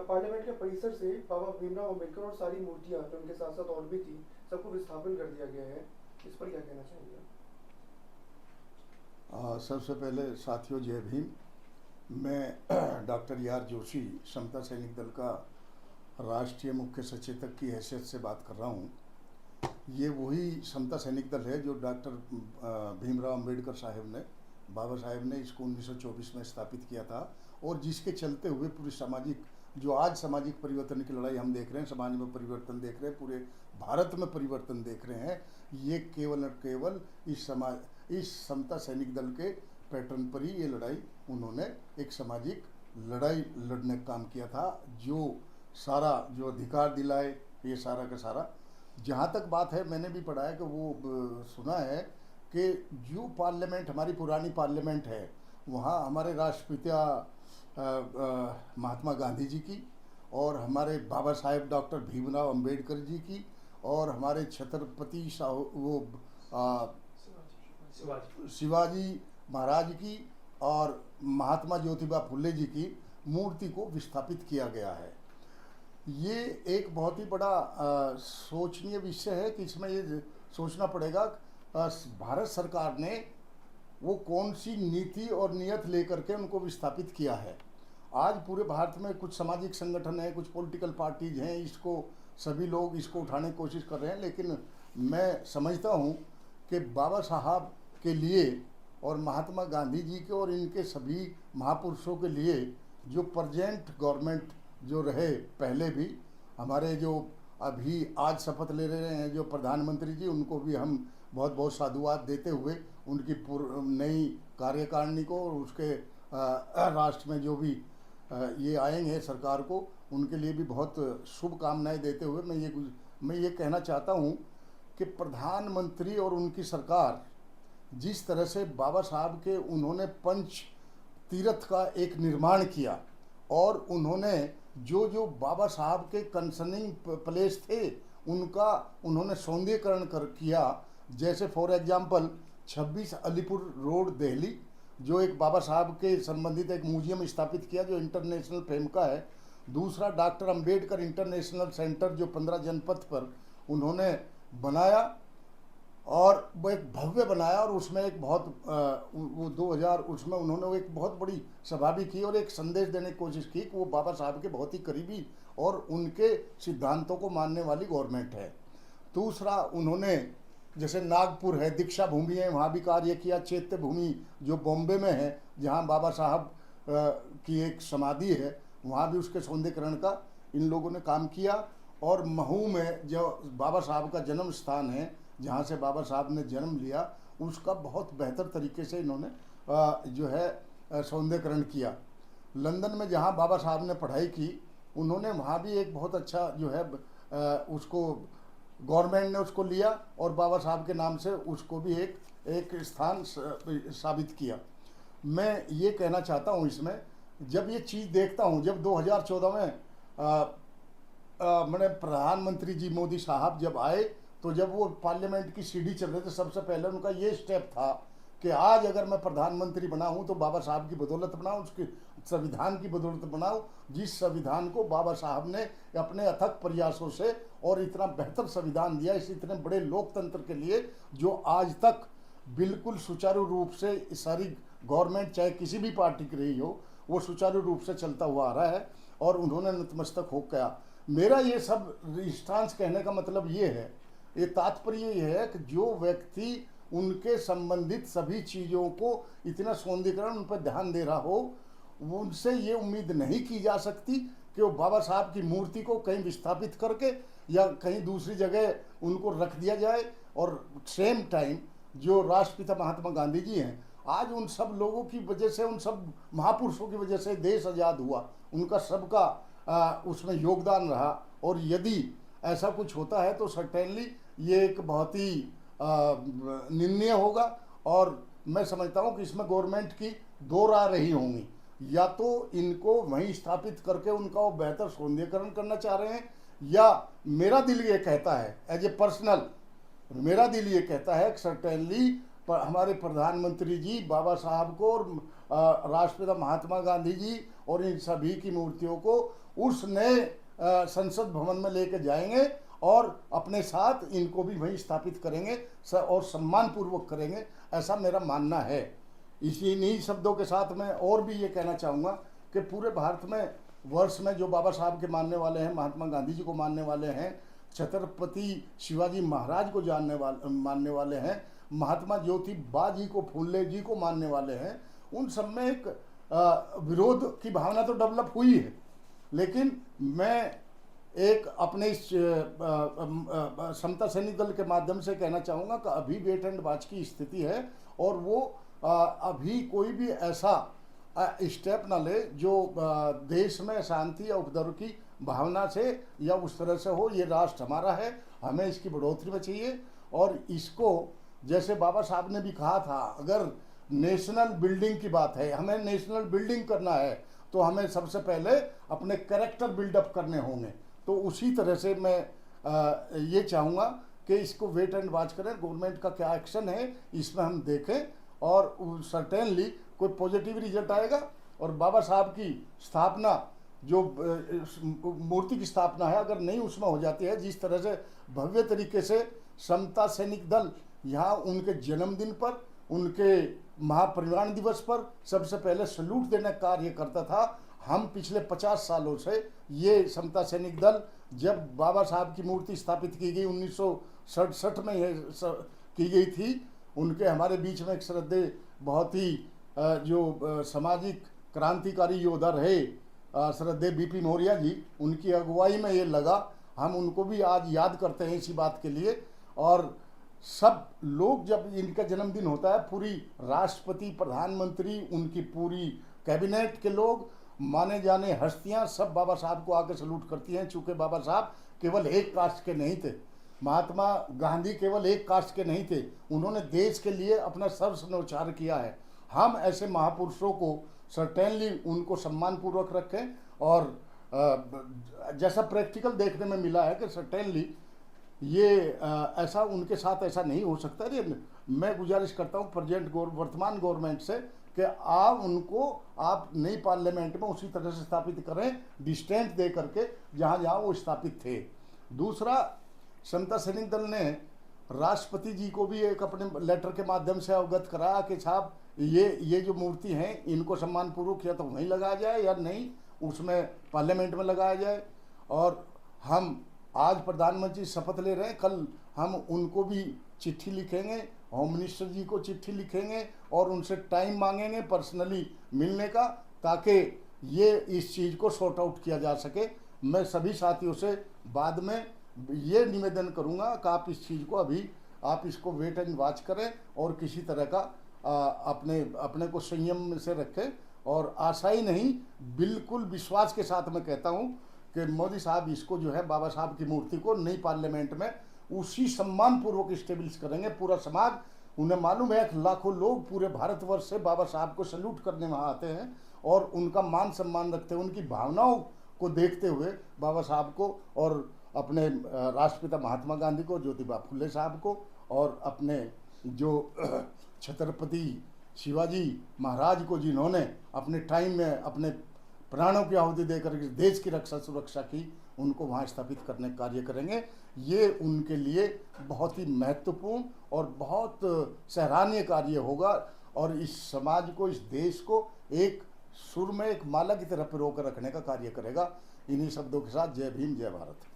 Parliament के परिसर से बाबा भीमराव अंबेडकर और सारी मूर्तियां जो उनके साथ साथ और भी थी सबको विस्थापन कर दिया गया है, इस पर क्या कहना चाहेंगे? सबसे पहले साथियों जय भीम। मैं डॉक्टर यार जोशी समता सैनिक दल का राष्ट्रीय मुख्य सचेतक की हैसियत से बात कर रहा हूँ। ये वही समता सैनिक दल है जो डॉक्टर भीमराव अंबेडकर साहब ने, बाबा साहब ने इसको 1924 में स्थापित किया था और जिसके चलते हुए पूरी सामाजिक, जो आज सामाजिक परिवर्तन की लड़ाई हम देख रहे हैं, समाज में परिवर्तन देख रहे हैं, पूरे भारत में परिवर्तन देख रहे हैं, ये केवल और केवल इस समता सैनिक दल के पैटर्न पर ही ये लड़ाई, उन्होंने एक सामाजिक लड़ाई लड़ने का काम किया था, जो सारा जो अधिकार दिलाए, ये सारा का सारा। जहाँ तक बात है, मैंने भी पढ़ा है कि वो सुना है कि जो पार्लियामेंट हमारी पुरानी पार्लियामेंट है, वहाँ हमारे राष्ट्रपिता महात्मा गांधी जी की और हमारे बाबा साहेब डॉक्टर भीमराव अंबेडकर जी की और हमारे छत्रपति शिवाजी महाराज की और महात्मा ज्योतिबा फुले जी की मूर्ति को विस्थापित किया गया है। ये एक बहुत ही बड़ा सोचनीय विषय है कि इसमें ये सोचना पड़ेगा भारत सरकार ने वो कौन सी नीति और नियत लेकर के उनको विस्थापित किया है। आज पूरे भारत में कुछ सामाजिक संगठन है, कुछ पॉलिटिकल पार्टीज हैं, इसको सभी लोग इसको उठाने की कोशिश कर रहे हैं, लेकिन मैं समझता हूँ कि बाबा साहब के लिए और महात्मा गांधी जी के और इनके सभी महापुरुषों के लिए जो प्रेजेंट गवर्नमेंट जो रहे पहले भी, हमारे जो अभी आज शपथ ले रहे हैं जो प्रधानमंत्री जी, उनको भी हम बहुत बहुत साधुवाद देते हुए उनकी नई कार्यकारिणी को और उसके राष्ट्र में जो भी ये आएंगे सरकार को, उनके लिए भी बहुत शुभकामनाएं देते हुए मैं ये कहना चाहता हूँ कि प्रधानमंत्री और उनकी सरकार जिस तरह से बाबा साहब के उन्होंने पंच तीर्थ का एक निर्माण किया और उन्होंने जो जो बाबा साहब के कंसर्निंग प्लेस थे उनका उन्होंने सौंदर्यीकरण किया। जैसे for example 26 Alipur road Delhi, जो एक बाबा साहब के संबंधित एक म्यूजियम स्थापित किया जो इंटरनेशनल फेम का है। दूसरा डॉक्टर अंबेडकर इंटरनेशनल सेंटर जो 15 जनपथ पर उन्होंने बनाया और वो एक भव्य बनाया और उसमें एक बहुत वो 2000 उसमें उन्होंने एक बहुत बड़ी सभा भी की और एक संदेश देने की कोशिश की कि वो बाबा साहब के बहुत ही करीबी और उनके सिद्धांतों को मानने वाली गवर्नमेंट है। दूसरा उन्होंने जैसे नागपुर है, दीक्षा भूमि है, वहाँ भी कार्य किया। चैत्य भूमि जो बॉम्बे में है, जहाँ बाबा साहब की एक समाधि है, वहाँ भी उसके सौंदर्यीकरण का इन लोगों ने काम किया। और महू में जो बाबा साहब का जन्म स्थान है, जहाँ से बाबा साहब ने जन्म लिया, उसका बहुत बेहतर तरीके से इन्होंने जो है सौंदर्यीकरण किया। लंदन में जहाँ बाबा साहब ने पढ़ाई की, उन्होंने वहाँ भी एक बहुत अच्छा जो है उसको गवर्नमेंट ने उसको लिया और बाबा साहब के नाम से उसको भी एक स्थान साबित किया। मैं ये कहना चाहता हूँ इसमें, जब ये चीज़ देखता हूँ, जब 2014 में मैंने प्रधानमंत्री जी मोदी साहब जब आए, तो जब वो पार्लियामेंट की सीढ़ी चल रहे थे, सबसे पहले उनका ये स्टेप था कि आज अगर मैं प्रधानमंत्री बना हूँ तो बाबा साहब की बदौलत बनाऊँ, उसके संविधान की बदौलत बनाऊँ, जिस संविधान को बाबा साहब ने अपने अथक प्रयासों से और इतना बेहतर संविधान दिया इस इतने बड़े लोकतंत्र के लिए, जो आज तक बिल्कुल सुचारू रूप से सारी गवर्नमेंट चाहे किसी भी पार्टी की रही हो, वो सुचारू रूप से चलता हुआ आ रहा है और उन्होंने नतमस्तक हो गया। मेरा ये सब स्टांस कहने का मतलब ये है, ये तात्पर्य ये है कि जो व्यक्ति उनके संबंधित सभी चीज़ों को इतना सौंदर्यीकरण उन पर ध्यान दे रहा हो, उनसे ये उम्मीद नहीं की जा सकती कि वो बाबा साहब की मूर्ति को कहीं विस्थापित करके या कहीं दूसरी जगह उनको रख दिया जाए। और सेम टाइम जो राष्ट्रपिता महात्मा गांधी जी हैं, आज उन सब लोगों की वजह से, उन सब महापुरुषों की वजह से देश आज़ाद हुआ, उनका सबका उसमें योगदान रहा। और यदि ऐसा कुछ होता है तो सर्टेनली ये एक बहुत ही निंदनीय होगा और मैं समझता हूँ कि इसमें गवर्नमेंट की दो राह रही होंगी, या तो इनको वहीं स्थापित करके उनका वो बेहतर सौंदर्यीकरण करना चाह रहे हैं, या मेरा दिल ये कहता है एज ए पर्सनल, मेरा दिल ये कहता है कि सर्टेनली हमारे प्रधानमंत्री जी बाबा साहब को और राष्ट्रपिता महात्मा गांधी जी और इन सभी की मूर्तियों को उस नए संसद भवन में लेकर जाएंगे और अपने साथ इनको भी वहीं स्थापित करेंगे और सम्मान पूर्वक करेंगे, ऐसा मेरा मानना है। इन्हीं शब्दों के साथ मैं और भी ये कहना चाहूँगा कि पूरे भारत में वर्ष में जो बाबा साहब के मानने वाले हैं, महात्मा गांधी जी को मानने वाले हैं, छत्रपति शिवाजी महाराज को मानने वाले हैं, महात्मा ज्योतिबा जी को, फुल्ले जी को मानने वाले हैं, उन सब में एक विरोध की भावना तो डेवलप हुई है। लेकिन मैं एक अपने इस समता सैनिक दल के माध्यम से कहना चाहूँगा कि अभी वेट एंड वॉच की स्थिति है और वो अभी कोई भी ऐसा स्टेप ना ले जो देश में शांति या उपद्रव की भावना से या उस तरह से हो। ये राष्ट्र हमारा है, हमें इसकी बढ़ोतरी में चाहिए। और इसको जैसे बाबा साहब ने भी कहा था, अगर नेशनल बिल्डिंग की बात है, हमें नेशनल बिल्डिंग करना है तो हमें सबसे पहले अपने कैरेक्टर बिल्डअप करने होंगे। तो उसी तरह से मैं ये चाहूँगा कि इसको वेट एंड वॉच करें, गवर्नमेंट का क्या एक्शन है इसमें हम देखें और सर्टेनली कोई पॉजिटिव रिजल्ट आएगा। और बाबा साहब की स्थापना, जो मूर्ति की स्थापना है, अगर नहीं उसमें हो जाती है, जिस तरह से भव्य तरीके से समता सैनिक दल यहाँ उनके जन्मदिन पर, उनके महापरिनिर्वाण दिवस पर सबसे पहले सैल्यूट देने का कार्य करता था। हम पिछले 50 सालों से ये समता सैनिक दल, जब बाबा साहब की मूर्ति स्थापित की गई 1967 में ये की गई थी, उनके हमारे बीच में एक श्रद्धेय बहुत ही जो सामाजिक क्रांतिकारी योद्धा रहे श्रद्धेय बीपी मौर्य जी, उनकी अगुवाई में ये लगा। हम उनको भी आज याद करते हैं इसी बात के लिए। और सब लोग, जब इनका जन्मदिन होता है, पूरी राष्ट्रपति, प्रधानमंत्री, उनकी पूरी कैबिनेट के लोग, माने जाने हस्तियां सब बाबा साहब को आकर सैल्यूट करती हैं। चूँकि बाबा साहब केवल एक कास्ट के नहीं थे, महात्मा गांधी केवल एक कास्ट के नहीं थे, उन्होंने देश के लिए अपना सर्वस्व न्यौछावर किया है। हम ऐसे महापुरुषों को सर्टेनली उनको सम्मानपूर्वक रखें। और जैसा प्रैक्टिकल देखने में मिला है कि सर्टेनली ये ऐसा उनके साथ ऐसा नहीं हो सकता। मैं गुजारिश करता हूँ वर्तमान गवर्नमेंट से कि आप नई पार्लियामेंट में उसी तरह से स्थापित करें, डिस्टेंस दे करके जहाँ जहाँ वो स्थापित थे। दूसरा, समता सैनिक दल ने राष्ट्रपति जी को भी एक अपने लेटर के माध्यम से अवगत कराया कि साहब ये जो मूर्ति हैं इनको सम्मानपूर्वक या तो वहीं लगाया जाए या नहीं उसमें पार्लियामेंट में लगाया जाए। और हम आज प्रधानमंत्री शपथ ले रहे हैं, कल हम उनको भी चिट्ठी लिखेंगे, होम मिनिस्टर जी को चिट्ठी लिखेंगे और उनसे टाइम मांगेंगे पर्सनली मिलने का, ताकि ये इस चीज़ को सॉर्ट आउट किया जा सके। मैं सभी साथियों से बाद में ये निवेदन करूंगा कि आप इस चीज़ को अभी आप इसको वेट एंड वॉच करें और किसी तरह का अपने को संयम से रखें। और आशा ही नहीं, बिल्कुल विश्वास के साथ मैं कहता हूं कि मोदी साहब इसको जो है बाबा साहब की मूर्ति को नई पार्लियामेंट में उसी सम्मान पूर्वक स्टेब्लिश करेंगे। पूरा समाज, उन्हें मालूम है कि लाखों लोग पूरे भारतवर्ष से बाबा साहब को सैल्यूट करने वहाँ आते हैं और उनका मान सम्मान रखते हुए, उनकी भावनाओं को देखते हुए बाबा साहब को और अपने राष्ट्रपिता महात्मा गांधी को, ज्योतिबा फुले साहब को और अपने जो छत्रपति शिवाजी महाराज को, जिन्होंने अपने टाइम में अपने प्राणों की आहुति देकर देश की रक्षा सुरक्षा की, उनको वहाँ स्थापित करने का कार्य करेंगे। ये उनके लिए बहुत ही महत्वपूर्ण और बहुत सराहनीय कार्य होगा और इस समाज को, इस देश को एक सुर में, एक माला की तरह पिरो कर रखने का कार्य करेगा। इन्हीं शब्दों के साथ जय भीम, जय भारत।